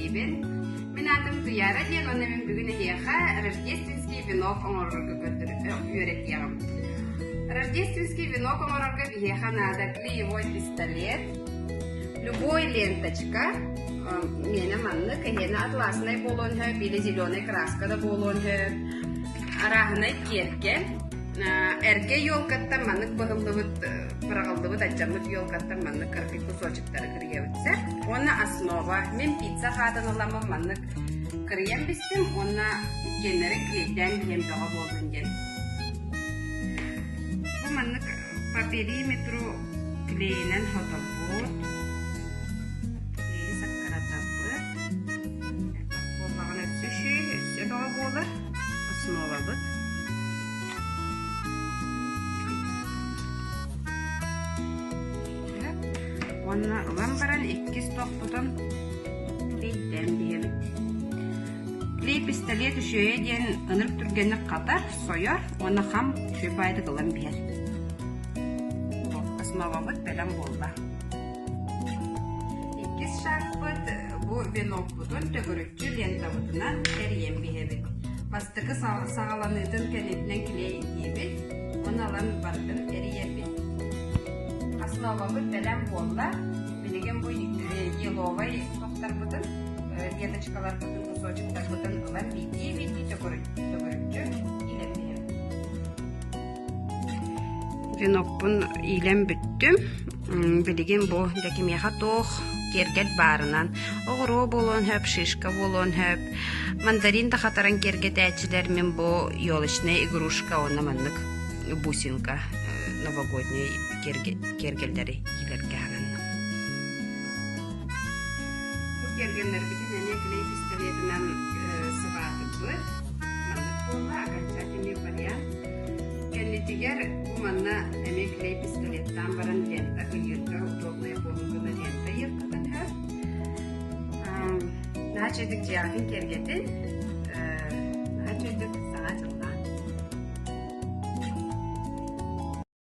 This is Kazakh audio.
дейбен. Мен атым Гүяра ден, оны мен бүгін еха рождественский венок оңорорга үйретиям. Рождественский венок оңорорга еха надо клеевой пистолет, любой ленточка, мене манны кахена атласной болон хөп или зеленой краскада болон хөп, арахнай керке, эрке елкаттан маннык бахылдыбыт, парағылдыбыт атчамыт елкаттан маннык кырпик кусочектары кіргебітсе, оны основа, мен пицца хатын оламын маннык кірген бістім, оны кенері клейден емпеға болдың ден. Бұл маннык периметру клейінен хотабыт, болар, основа бұд. Онна ұлан баран 2 стоқ бұтын клейттен дейбіт. Клей пистолет үшөе ден ұнырып түргені қатар, сойар, оны хам шөпайды қылан бер. Основа бұд бәлім болда. 2 шарт бұд, бұл венок бұдын төгірікчі лента бұдынан әріен бейбіт. Бастықы сағаланытын кәнетінен клей дейбіт, оны алан бардын әріен бейбіт. Основа бұд бәлім болда, білеген бұл еловай тоқтар бұдын, ленточкалар бұдын, кусочектар бұдын алан бейбіт, төгірікчі илен бейбіт. Венокпын илен бүттім, білеген бұл дәкемеға тоқ кергет барынан. Оғыру болуын хөп, шишка болуын хөп. Мандарин да қатаран кергет әчілер мен бұл елішіне игрушка, оны маннык бусинка новогодний кергелдері елерге ғанынна. Бұл кергендер бүтін әне клей пистолетінен сыбаты бұд. Маннык болға, окончательный вариант. Кәннетігер бұл манна әме клей пистолеттан баран лента үйірді, удобная болуңғына лента еркідің хөп. Начедік жағын кергетін